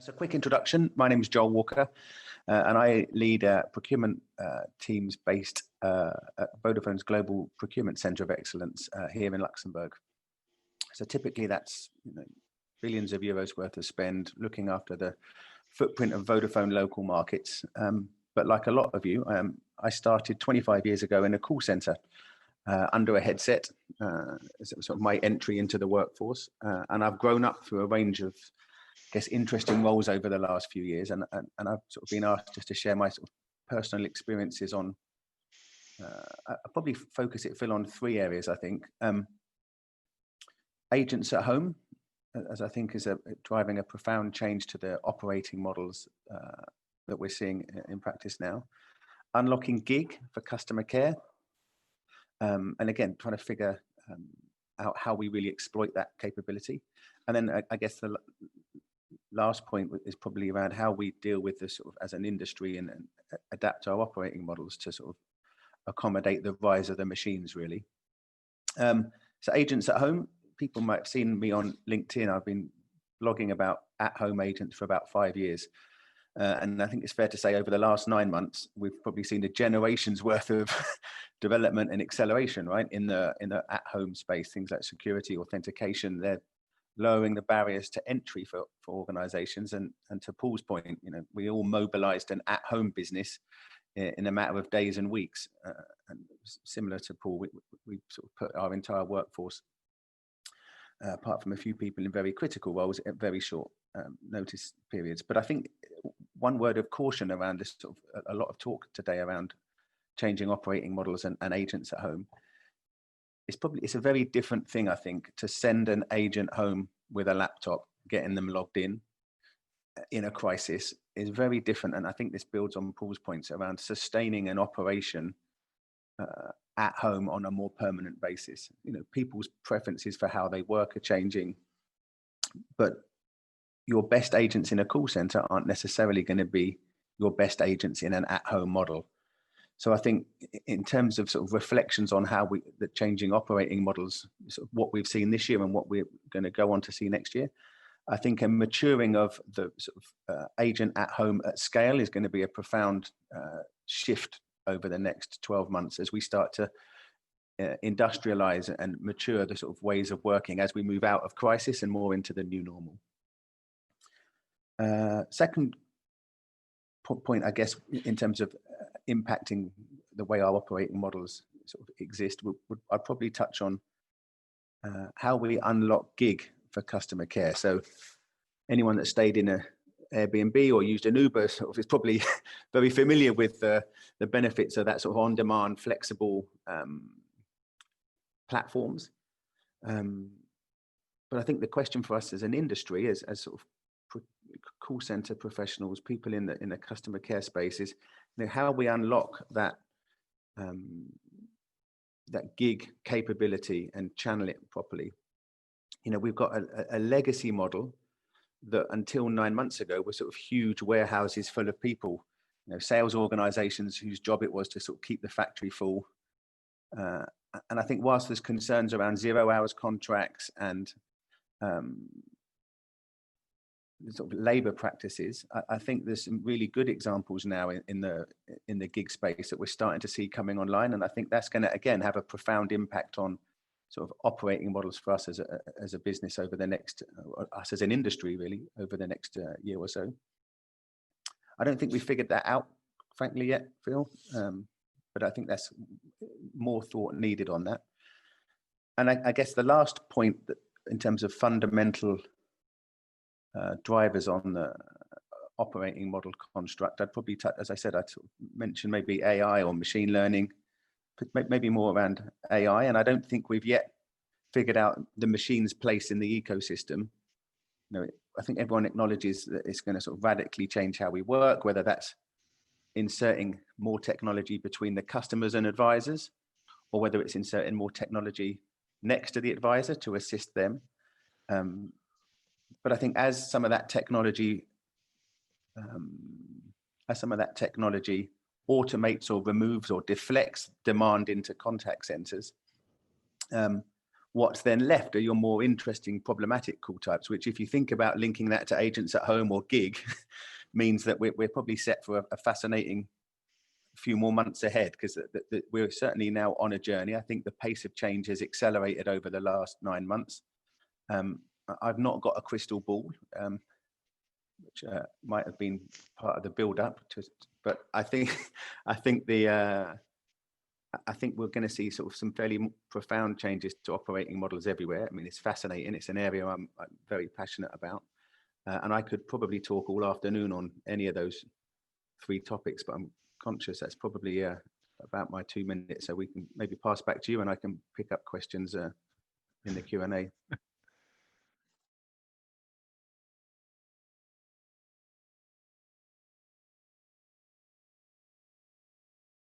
As a quick introduction, my name is Joel Walker, and I lead procurement teams based at Vodafone's Global Procurement Centre of Excellence here in Luxembourg. So typically that's billions of euros worth of spend looking after the footprint of Vodafone local markets. But like a lot of you, I started 25 years ago in a call centre under a headset, sort of my entry into the workforce. And I've grown up through a range of interesting roles over the last few years, and I've sort of been asked just to share my sort of personal experiences on. I'll probably focus it, Phil, on three areas. I think agents at home, as I think is driving a profound change to the operating models that we're seeing in practice now. Unlocking gig for customer care, and again trying to figure out how we really exploit that capability. And then I guess the last point is probably around how we deal with this sort of as an industry and adapt our operating models to sort of accommodate the rise of the machines, really. So agents at home, people might have seen me on LinkedIn. I've been blogging about at-home agents for about 5 years. And I think it's fair to say over the last 9 months, we've probably seen a generation's worth of development and acceleration, right? In the at-home space, things like security, authentication, they're lowering the barriers to entry for organizations. And to Paul's point, we all mobilized an at-home business in a matter of days and weeks. And similar to Paul, we sort of put our entire workforce, apart from a few people in very critical roles, at very short notice periods. But I think one word of caution around this, sort of a lot of talk today around changing operating models and agents at home. It's a very different thing, I think, to send an agent home with a laptop, getting them logged in a crisis is very different. And I think this builds on Paul's points around sustaining an operation at home on a more permanent basis. People's preferences for how they work are changing, but your best agents in a call center aren't necessarily going to be your best agents in an at-home model. So I think in terms of sort of reflections on how the changing operating models, sort of what we've seen this year and what we're going to go on to see next year, I think a maturing of the sort of agent at home at scale is going to be a profound shift over the next 12 months as we start to industrialize and mature the sort of ways of working as we move out of crisis and more into the new normal. Second point, I guess, in terms of impacting the way our operating models sort of exist, I'd probably touch on how we unlock gig for customer care. So anyone that stayed in a Airbnb or used an Uber sort of is probably very familiar with the benefits of that sort of on-demand, flexible platforms. But I think the question for us as an industry, as sort of call center professionals, people in the customer care space, is how we unlock that that gig capability and channel it properly. We've got a legacy model that until 9 months ago was sort of huge warehouses full of people, sales organizations whose job it was to sort of keep the factory full. And I think whilst there's concerns around 0 hours contracts and sort of labor practices, I think there's some really good examples now in the gig space that we're starting to see coming online, and I think that's going to again have a profound impact on sort of operating models for us as a business over the next, us as an industry really, over the next year or so. I don't think we've figured that out, frankly, yet, Phil, but I think that's more thought needed on that. And I guess the last point that in terms of fundamental drivers on the operating model construct, I'd probably, as I said, I'd sort of mention maybe AI or machine learning, maybe more around AI. And I don't think we've yet figured out the machine's place in the ecosystem. I think everyone acknowledges that it's going to sort of radically change how we work, whether that's inserting more technology between the customers and advisors, or whether it's inserting more technology next to the advisor to assist them. But I think as some of that technology automates or removes or deflects demand into contact centers, What's then left are your more interesting problematic call types, which if you think about linking that to agents at home or gig, means that we're probably set for a fascinating few more months ahead, because we're certainly now on a journey. I think the pace of change has accelerated over the last 9 months. I've not got a crystal ball, which might have been part of the build up to, but I think we're going to see sort of some fairly profound changes to operating models everywhere. I mean, it's fascinating. It's an area I'm very passionate about. And I could probably talk all afternoon on any of those 3 topics, but I'm conscious that's probably about my 2 minutes. So we can maybe pass back to you and I can pick up questions in the Q&A.